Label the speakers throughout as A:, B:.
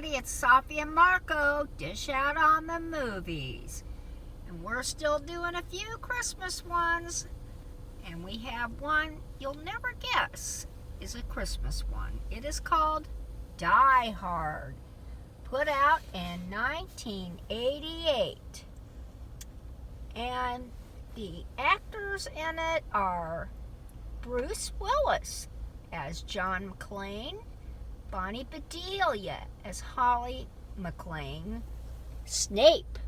A: everybody, it's Safi and Marco, dish out on the movies. And we're still doing a few Christmas ones. And we have one you'll never guess is a Christmas one. It is called Die Hard, put out in 1988. And the actors in it are Bruce Willis as John McClane, Bonnie Bedelia as Holly McClane, Snape,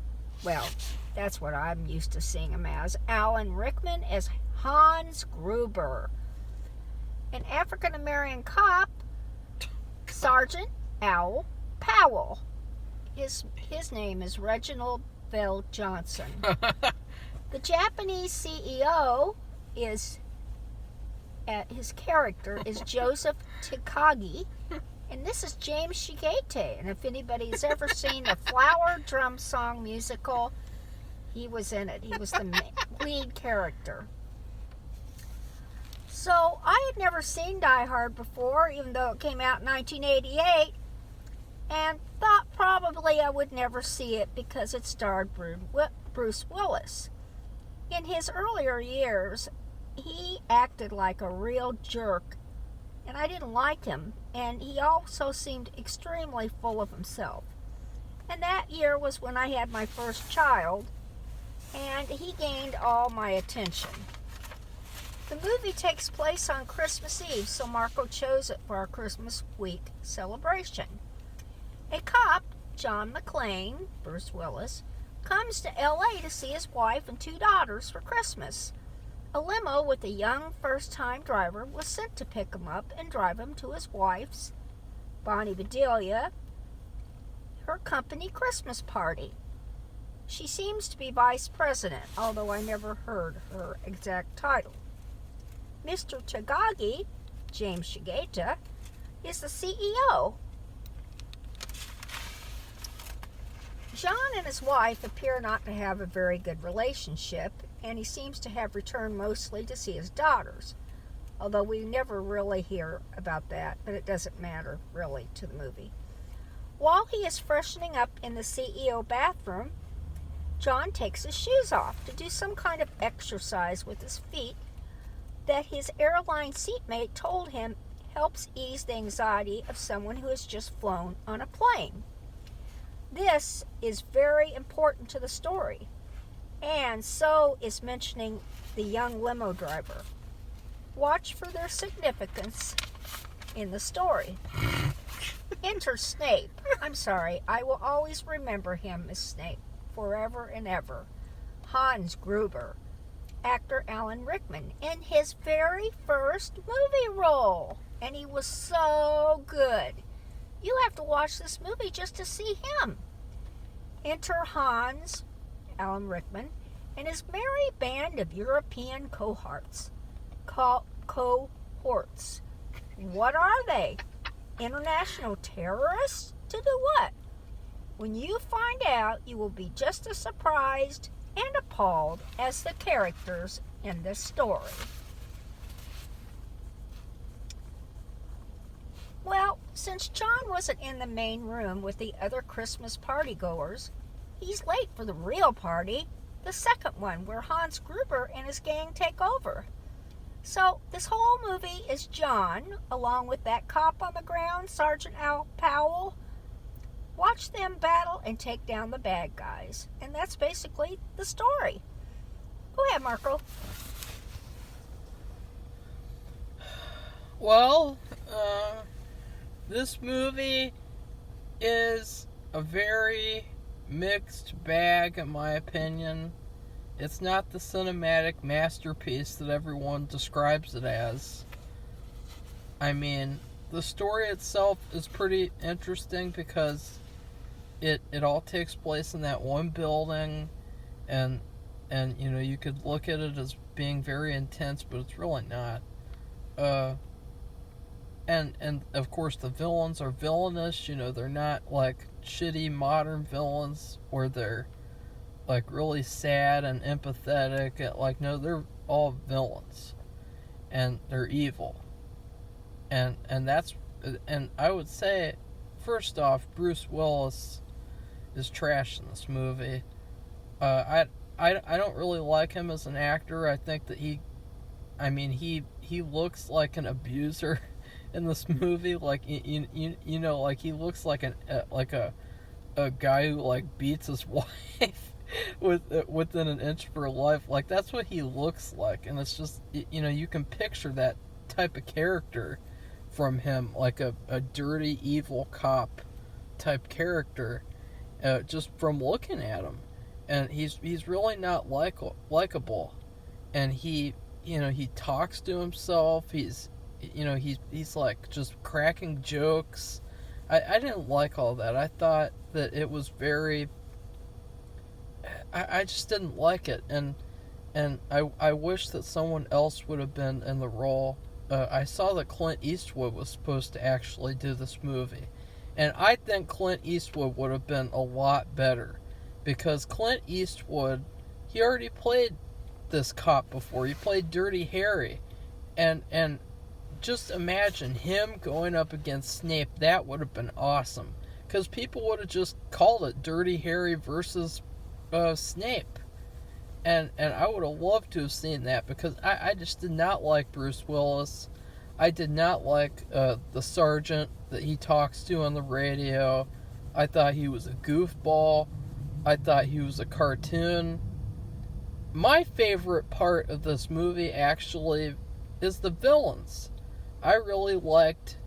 A: well, that's what I'm used to seeing him as, Alan Rickman as Hans Gruber, an African-American cop, Sergeant Al Powell. His name is Reginald Vell Johnson. The Japanese CEO is, his character is Joseph Takagi. And this is James Shigete. And if anybody's ever seen the Flower Drum Song musical, he was in it. He was the lead character. So I had never seen Die Hard before, even though it came out in 1988, and thought probably I would never see it because it starred Bruce Willis. In his earlier years, he acted like a real jerk, and I didn't like him, and he also seemed extremely full of himself. And that year was when I had my first child, and he gained all my attention. The movie takes place on Christmas Eve, so Marco chose it for our Christmas week celebration. A cop, John McClane, Bruce Willis, comes to L.A. to see his wife and two daughters for Christmas. A limo with a young first-time driver was sent to pick him up and drive him to his wife's, Bonnie Bedelia, her company Christmas party. She seems to be vice president, although I never heard her exact title. Mr. Takagi, James Shigeta, is the CEO. John and his wife appear not to have a very good relationship, and he seems to have returned mostly to see his daughters, although we never really hear about that, but it doesn't matter really to the movie. While he is freshening up in the CEO bathroom, John takes his shoes off to do some kind of exercise with his feet that his airline seatmate told him helps ease the anxiety of someone who has just flown on a plane. This is very important to the story, and so is mentioning the young limo driver. Watch for their significance in the story. Enter Snape. I'm sorry, I will always remember him as Snape, forever and ever. Hans Gruber, actor Alan Rickman, in his very first movie role, and he was so good. You have to watch this movie just to see him. Enter Hans, Alan Rickman, and his merry band of European cohorts. What are they? International terrorists? To do what? When you find out, you will be just as surprised and appalled as the characters in this story. Well, since John wasn't in the main room with the other Christmas partygoers, he's late for the real party, the second one where Hans Gruber and his gang take over. So this whole movie is John, along with that cop on the ground, Sergeant Al Powell. Watch them battle and take down the bad guys. And that's basically the story. Go ahead, Marco.
B: Well, this movie is a very mixed bag, in my opinion. It's not the cinematic masterpiece that everyone describes it as. I mean, the story itself is pretty interesting because it all takes place in that one building, and you know, you could look at it as being very intense, but it's really not. And of course the villains are villainous, you know, they're not like shitty modern villains where they're like really sad and empathetic. Like, no, they're all villains and they're evil. And that's, and I would say first off, Bruce Willis is trash in this movie. I don't really like him as an actor. I think that he looks like an abuser in this movie. Like you know, like he looks like a guy who like beats his wife within an inch of her life. Like that's what he looks like, and it's just you can picture that type of character from him, like a dirty evil cop type character, just from looking at him, and he's really not likable, and he talks to himself. He's like just cracking jokes. I didn't like all that. I thought that it was very. I just didn't like it, and I wish that someone else would have been in the role. I saw that Clint Eastwood was supposed to actually do this movie, and I think Clint Eastwood would have been a lot better, because Clint Eastwood, he already played this cop before. He played Dirty Harry, and just imagine him going up against Snape. That would have been awesome, because people would have just called it Dirty Harry versus Snape. And I would have loved to have seen that, because I just did not like Bruce Willis. I did not like the sergeant that he talks to on the radio. I thought he was a goofball. I thought he was a cartoon. My favorite part of this movie actually is the villains. I really liked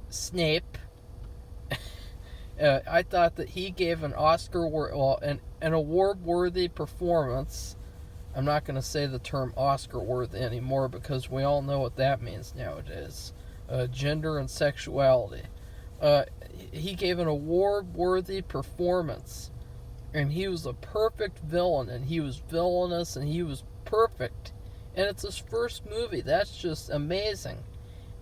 B: Snape. I thought that he gave an an award-worthy performance. I'm not going to say the term Oscar-worthy anymore, because we all know what that means nowadays. Gender and sexuality. He gave an award-worthy performance, and he was a perfect villain, and he was villainous, and he was perfect. And it's his first movie. That's just amazing.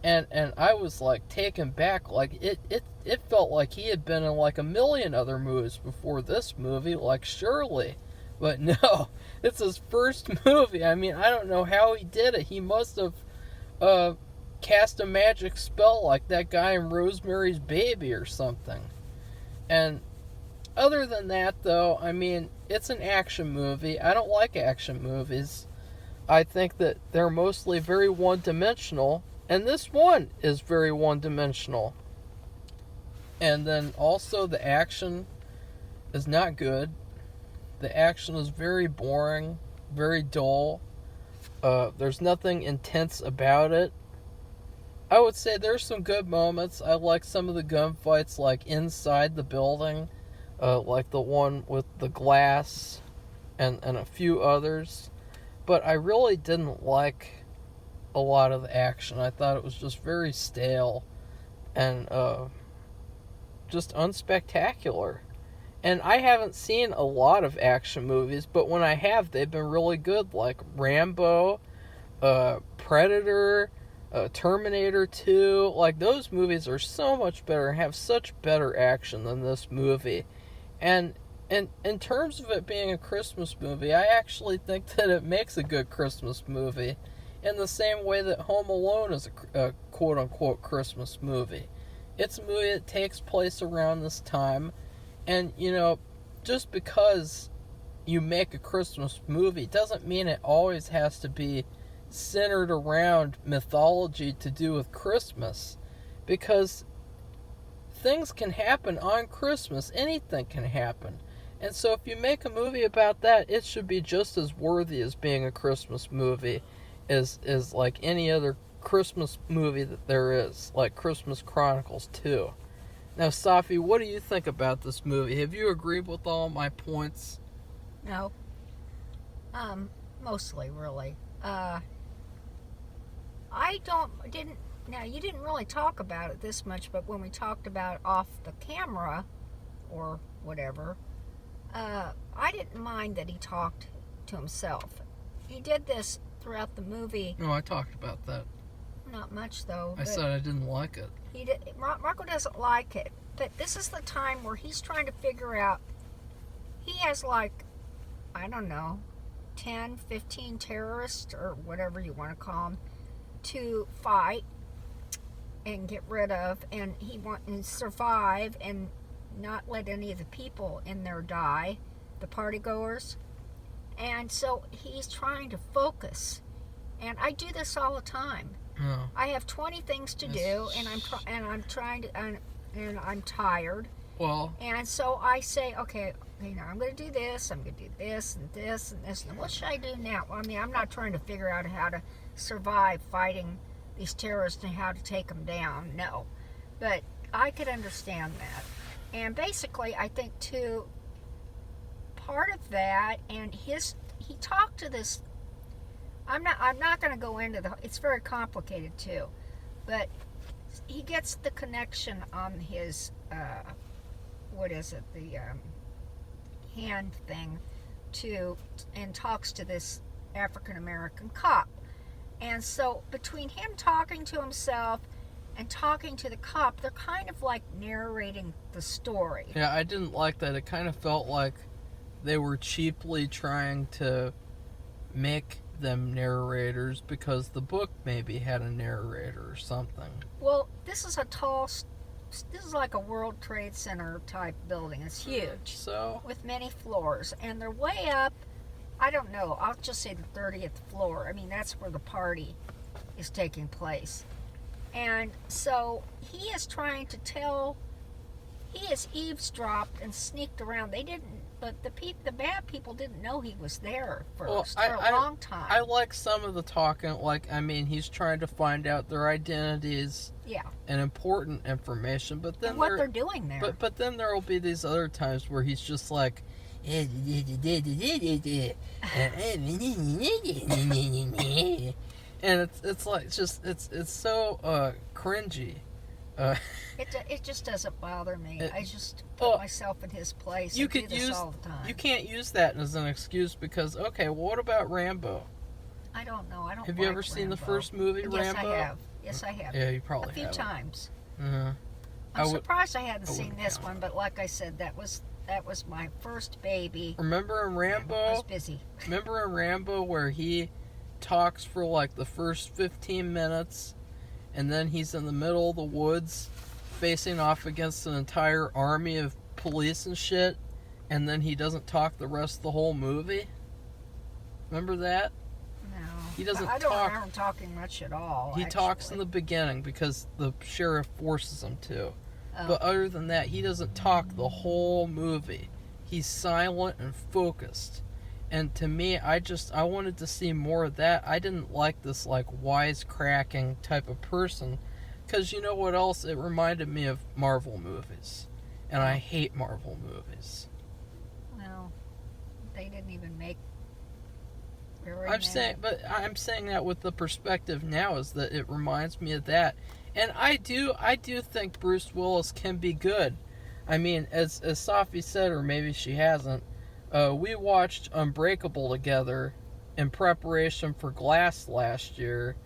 B: And I was like taken back. Like it felt like he had been in like a million other movies before this movie, like Shirley. But no, it's his first movie. I mean, I don't know how he did it. He must have cast a magic spell like that guy in Rosemary's Baby or something. And other than that, though, I mean, it's an action movie. I don't like action movies. I think that they're mostly very one-dimensional. And this one is very one-dimensional. And then also the action is not good. The action is very boring, very dull. There's nothing intense about it. I would say there's some good moments. I like some of the gunfights, like inside the building, like the one with the glass and a few others. But I really didn't like a lot of the action. I thought it was just very stale and just unspectacular. And I haven't seen a lot of action movies, but when I have, they've been really good, like Rambo, Predator, Terminator 2. Like, those movies are so much better and have such better action than this movie. And in terms of it being a Christmas movie, I actually think that it makes a good Christmas movie, in the same way that Home Alone is a quote-unquote Christmas movie. It's a movie that takes place around this time, and, just because you make a Christmas movie doesn't mean it always has to be centered around mythology to do with Christmas, because things can happen on Christmas. Anything can happen. And so if you make a movie about that, it should be just as worthy as being a Christmas movie is like any other Christmas movie that there is, like Christmas Chronicles 2. Now, Safi, what do you think about this movie? Have you agreed with all my points?
A: No. Mostly, really. Now, you didn't really talk about it this much, but when we talked about it off the camera, or whatever, I didn't mind that he talked to himself. He did this throughout the movie.
B: No, I talked about that.
A: Not much, though.
B: I said I didn't like it.
A: Marco doesn't like it, but this is the time where he's trying to figure out. He has, like, I don't know, 10, 15 terrorists, or whatever you want to call them, to fight. and get rid of, and he want to survive and not let any of the people in there die, the party goers. And so he's trying to focus. And I do this all the time.
B: Oh.
A: I have 20 things to do, and I'm trying to, and I'm tired.
B: Well.
A: And so I say, okay, I'm going to do this. I'm going to do this and this and this. And what should I do now? I mean, I'm not trying to figure out how to survive fighting these terrorists and how to take them down. No, but I could understand that. And basically, I think too, part of that, and he talked to this. I'm not going to go into it's very complicated too, but he gets the connection on his what is it, the hand thing, and talks to this African American cop. And so between him talking to himself and talking to the cop, they're kind of like narrating the story.
B: Yeah, I didn't like that. It kind of felt like they were cheaply trying to make them narrators because the book maybe had a narrator or something.
A: Well, this is like a World Trade Center type building. It's huge.
B: So?
A: With many floors. And they're way up, I don't know, I'll just say the 30th floor. I mean, that's where the party is taking place. And so he is trying to he has eavesdropped and sneaked around. They didn't, but the bad people didn't know he was there first for a long time.
B: I like some of the talking, he's trying to find out their identities.
A: Yeah.
B: And important information, but then
A: and what they're doing there.
B: But then there will be these other times where he's just like, and it's like it's so cringy.
A: It just doesn't bother me. I just put myself in his place. I do this all the time.
B: You can't use that as an excuse because what about Rambo?
A: I don't know. I don't.
B: Have you ever seen the first movie,
A: yes,
B: Rambo?
A: Yes, I have.
B: Yeah, you probably have.
A: A few times.
B: Uh-huh.
A: I'm surprised I hadn't seen this one, but like I said, that was my first baby.
B: Remember in Rambo?
A: I was busy.
B: Remember in Rambo where he talks for like the first 15 minutes, and then he's in the middle of the woods, facing off against an entire army of police and shit, and then he doesn't talk the rest of the whole movie? Remember that?
A: No.
B: He doesn't
A: I don't remember him talking much at all.
B: He talks in the beginning because the sheriff forces him to.
A: Oh.
B: But other than that, he doesn't talk the whole movie. He's silent and focused. And to me, I wanted to see more of that. I didn't like this wisecracking type of person. Because you know what else? It reminded me of Marvel movies. And I hate Marvel movies.
A: Well, they didn't even make...
B: I'm saying that with the perspective now is that it reminds me of that. And I do think Bruce Willis can be good. I mean, as Safi said, or maybe she hasn't, we watched Unbreakable together in preparation for Glass last year,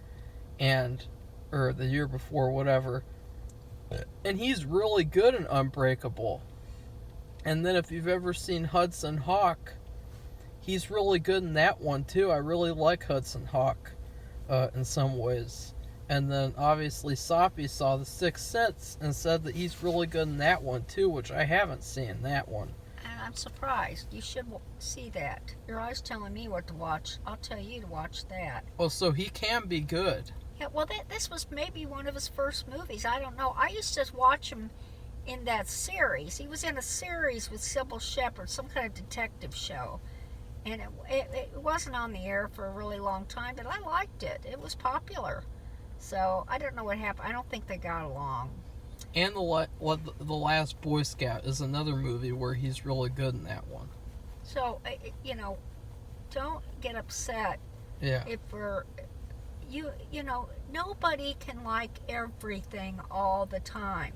B: or the year before, whatever. And he's really good in Unbreakable. And then if you've ever seen Hudson Hawk, he's really good in that one too. I really like Hudson Hawk in some ways. And then obviously Safi saw The Sixth Sense and said that he's really good in that one too, which I haven't seen that one.
A: And I'm surprised. You should see that. You're always telling me what to watch. I'll tell you to watch that.
B: Well, so he can be good.
A: Yeah, well, this was maybe one of his first movies. I don't know. I used to watch him in that series. He was in a series with Sybil Shepherd, some kind of detective show. And it wasn't on the air for a really long time, but I liked it. It was popular. So I don't know what happened. I don't think they got along.
B: And The Last Boy Scout is another movie where he's really good in that one.
A: So, don't get upset.
B: Yeah.
A: If nobody can like everything all the time.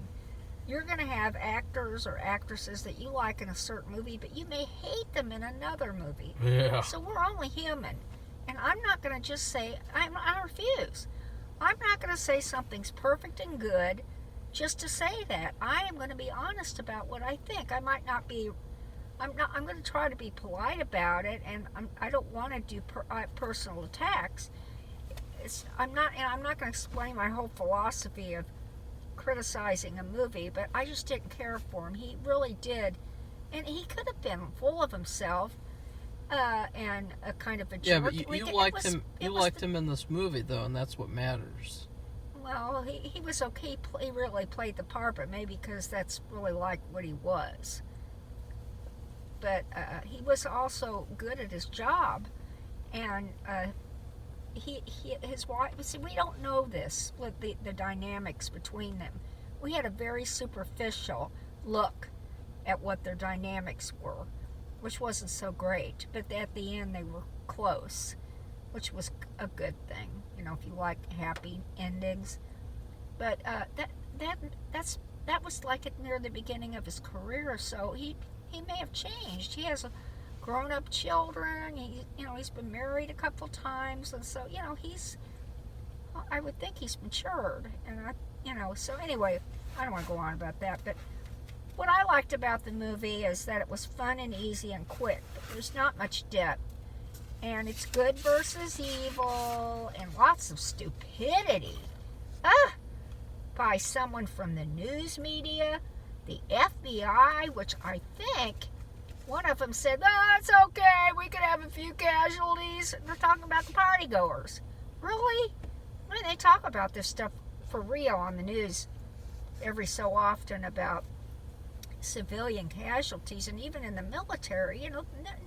A: You're going to have actors or actresses that you like in a certain movie, but you may hate them in another movie.
B: Yeah.
A: So we're only human. And I'm not going to just say, I refuse. I'm not going to say something's perfect and good just to say that. I am going to be honest about what I think. I might not be, I'm going to try to be polite about it, and I don't want to do personal attacks. I'm not going to explain my whole philosophy of criticizing a movie, but I just didn't care for him. He really did. And he could have been full of himself and a kind of a jerk.
B: Yeah, but you liked him. You liked him in this movie, though, and that's what matters.
A: Well, he was okay. He really played the part, but maybe because that's really like what he was. But he was also good at his job, and his wife. See, we don't know this, the dynamics between them. We had a very superficial look at what their dynamics were, which wasn't so great. But at the end, they were close, which was a good thing. You know, if you like happy endings. But that was like near the beginning of his career. So he may have changed. He has grown-up children. He's been married a couple times, and so I would think he's matured. And so anyway, I don't want to go on about that. But what I liked about the movie is that it was fun and easy and quick. But there's not much depth, and it's good versus evil, and lots of stupidity. By someone from the news media, the FBI, which I think one of them said, "Oh, it's okay, we could have a few casualties." They're talking about the party goers. Really? I mean, they talk about this stuff for real on the news every so often about civilian casualties, and even in the military,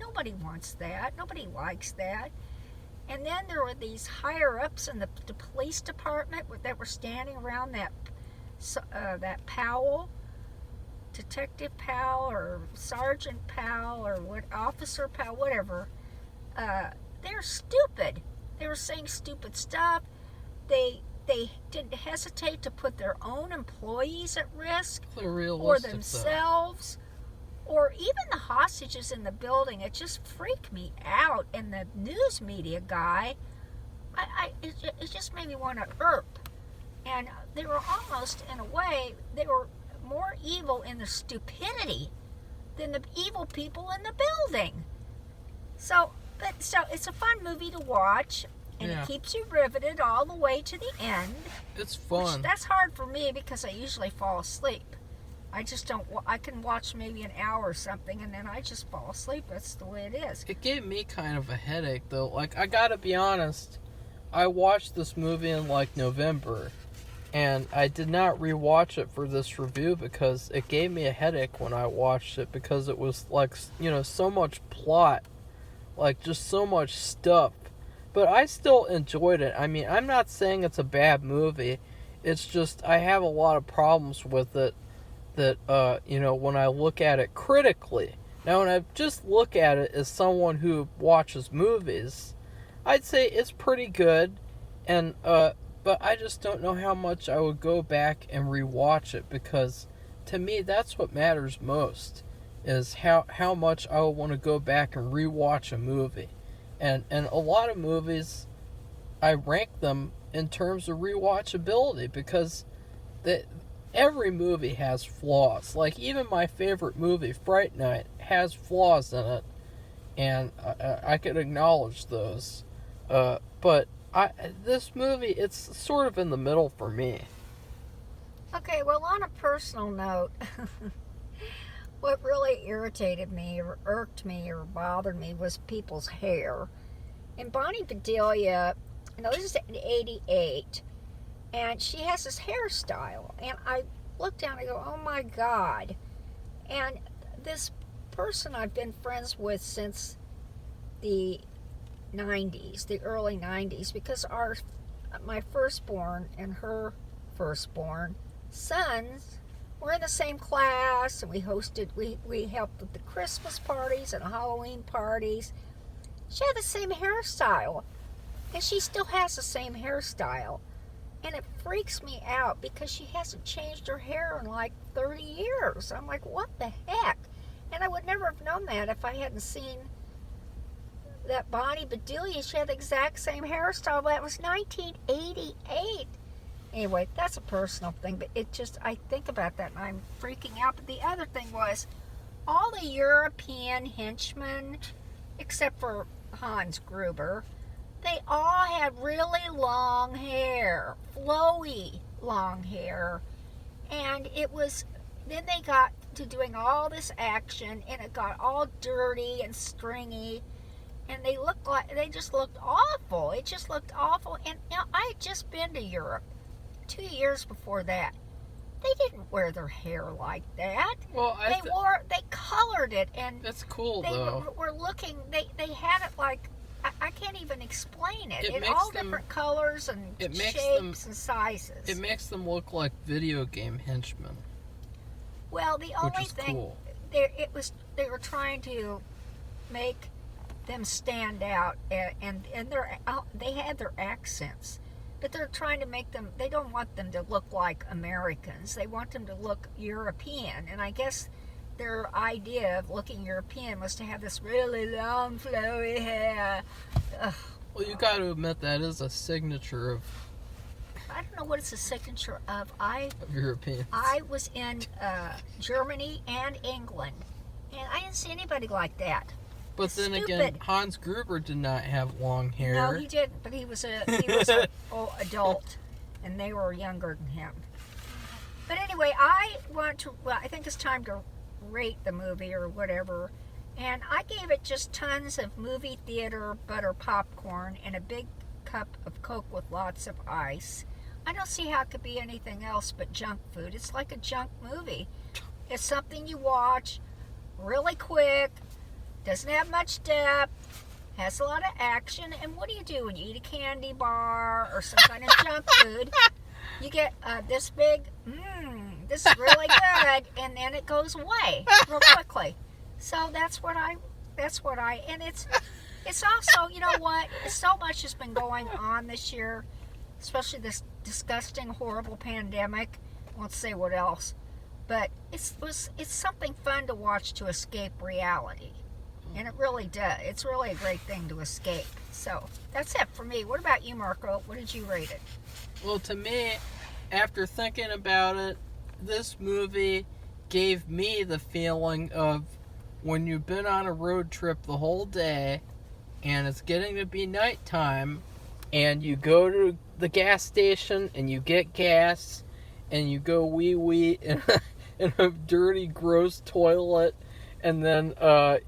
A: nobody wants that. Nobody likes that. And then there were these higher-ups in the police department that were standing around that Powell, Detective Powell, or Sergeant Powell, or Officer Powell, whatever. They're stupid. They were saying stupid stuff. They didn't hesitate to put their own employees at risk, or themselves, or even the hostages in the building. It just freaked me out. And the news media guy, it just made me want to irp. And they were almost, in a way, they were more evil in their stupidity than the evil people in the building. So it's a fun movie to watch, and it keeps you riveted all the way to the end.
B: It's fun.
A: That's hard for me because I usually fall asleep. I just don't. I can watch maybe an hour or something, and then I just fall asleep. That's the way it is.
B: It gave me kind of a headache, though. Like, I gotta be honest, I watched this movie in November, and I did not rewatch it for this review because it gave me a headache when I watched it, because it was so much plot, just so much stuff. But I still enjoyed it. I mean, I'm not saying it's a bad movie. It's just I have a lot of problems with it that, when I look at it critically. Now, when I just look at it as someone who watches movies, I'd say it's pretty good, and, but I just don't know how much I would go back and rewatch it, because to me, that's what matters most, is how much I would want to go back and rewatch a movie. And a lot of movies, I rank them in terms of rewatchability, because every movie has flaws. Like, even my favorite movie, Fright Night, has flaws in it, and I could acknowledge those. But this movie, it's sort of in the middle for me.
A: Okay, well, on a personal note, what really irritated me or irked me or bothered me was people's hair. And Bonnie Bedelia, this is in 88, and she has this hairstyle. And I look down and I go, oh my God. And this person I've been friends with since the 90s, the early 90s, because my firstborn and her firstborn sons were in the same class, and we helped with the Christmas parties and Halloween parties. She had the same hairstyle, and she still has the same hairstyle, and it freaks me out because she hasn't changed her hair in 30 years. I'm like, what the heck? And I would never have known that if I hadn't seen that Bonnie Bedelia. She had the exact same hairstyle. That was 1988. Anyway, that's a personal thing, but I think about that and I'm freaking out. But the other thing was, all the European henchmen, except for Hans Gruber, they all had really long hair, flowy long hair. And it was, then they got to doing all this action, and it got all dirty and stringy, and they just looked awful. It just looked awful. And I had just been to Europe 2 years before that. They didn't wear their hair like that.
B: Well,
A: they colored it, and
B: that's cool
A: they
B: though.
A: were looking. They had it like, I can't even explain it.
B: It
A: In
B: makes
A: all
B: them-
A: different colors and
B: it makes
A: shapes
B: them-
A: and sizes.
B: It makes them look like video game henchmen,
A: Well, the
B: which
A: only
B: is
A: thing
B: cool.
A: they were trying to make them stand out, and they had their accents, but they're trying to make them. They don't want them to look like Americans. They want them to look European, and I guess their idea of looking European was to have this really long, flowy hair. Ugh.
B: Well, you got to admit that is a signature of
A: I don't know what it's a signature of.
B: Europeans.
A: I was in Germany and England, and I didn't see anybody like that.
B: But then again,
A: Stupid.
B: Hans Gruber did not have long hair.
A: No, he didn't. But he was an adult, and they were younger than him. But anyway, I think it's time to rate the movie or whatever. And I gave it just tons of movie theater butter popcorn and a big cup of Coke with lots of ice. I don't see how it could be anything else but junk food. It's like a junk movie. It's something you watch really quick, doesn't have much depth, has a lot of action. And what do when you eat a candy bar or some kind of junk food? You get this big, this is really good, and then it goes away real quickly. So that's what I, and it's also, you know what, so much has been going on this year, especially this disgusting, horrible pandemic. I won't say what else, but it's something fun to watch to escape reality, and it really does. It's really a great thing to escape. So that's it for me. What about you, Marco? What did you rate it?
B: Well, to me, after thinking about it, this movie gave me the feeling of when you've been on a road trip the whole day and it's getting to be nighttime and you go to the gas station and you get gas and you go wee in a dirty, gross toilet, and then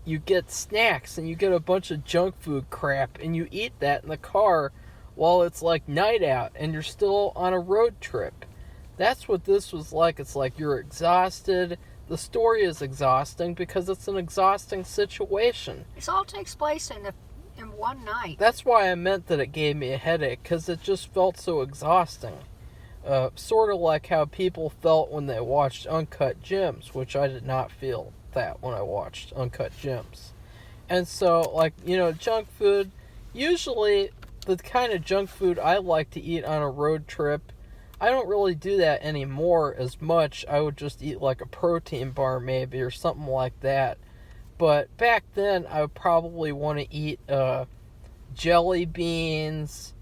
B: you get snacks and you get a bunch of junk food crap and you eat that in the car while it's like night out and you're still on a road trip. That's what this was like. It's like you're exhausted. The story is exhausting because it's an exhausting situation.
A: This all takes place in one night.
B: That's why I meant that it gave me a headache, because it just felt so exhausting. Sort of like how people felt when they watched Uncut Gems, which I did not feel that when I watched Uncut Gems. And so, like, junk food, usually the kind of junk food I like to eat on a road trip, I don't really do that anymore as much. I would just eat like a protein bar maybe or something like that. But back then, I would probably want to eat jelly beans,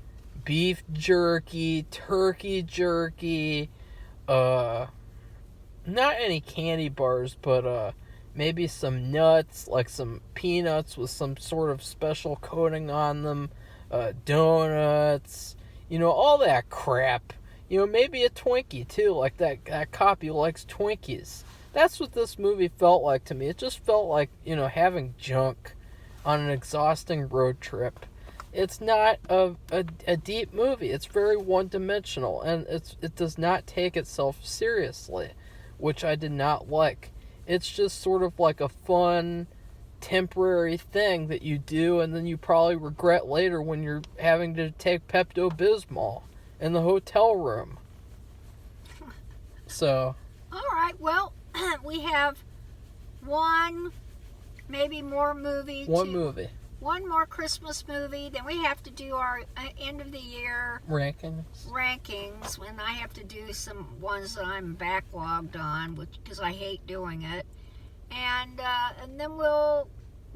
B: beef jerky, turkey jerky, not any candy bars, but maybe some nuts, like some peanuts with some sort of special coating on them, donuts, all that crap. Maybe a Twinkie, too, like that cop who likes Twinkies. That's what this movie felt like to me. It just felt like, having junk on an exhausting road trip. It's not a deep movie. It's very one-dimensional, and it does not take itself seriously, which I did not like. It's just sort of like a fun, temporary thing that you do, and then you probably regret later when you're having to take Pepto-Bismol in the hotel room. So.
A: All right, well, we have one, maybe more movie. One more Christmas movie. Then we have to do our end of the year rankings. When I have to do some ones that I'm backlogged on, because I hate doing it. And then we'll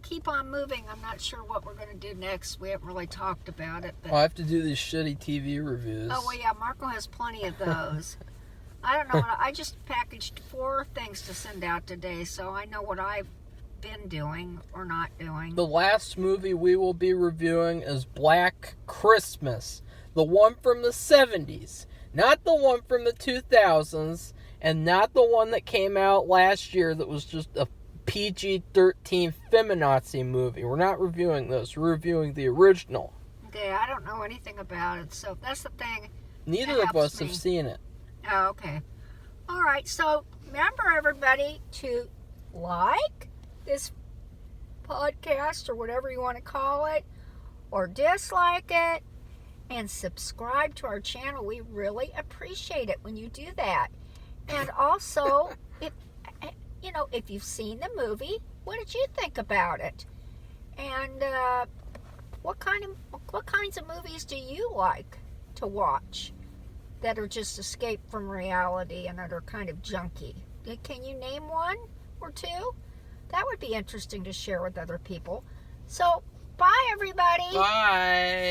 A: keep on moving. I'm not sure what we're going to do next. We haven't really talked about it. But...
B: I have to do these shitty TV reviews.
A: Oh, well, yeah, Marco has plenty of those. I don't know. I just packaged 4 things to send out today, so I know what I've been doing or not doing.
B: The last movie we will be reviewing is Black Christmas. The one from the 70s. Not the one from the 2000s. and not the one that came out last year that was just a PG-13 feminazi movie. We're not reviewing those. We're reviewing the original.
A: Okay, I don't know anything about it, so that's the thing.
B: Neither of us have seen it.
A: Oh, okay. All right, so remember, everybody, to like this podcast or whatever you want to call it, or dislike it, and subscribe to our channel. We really appreciate it when you do that. And also, if you've seen the movie, what did you think about it? And what kinds of movies do you like to watch that are just escape from reality and that are kind of junky? Can you name one or two? That would be interesting to share with other people. So, bye, everybody.
B: Bye.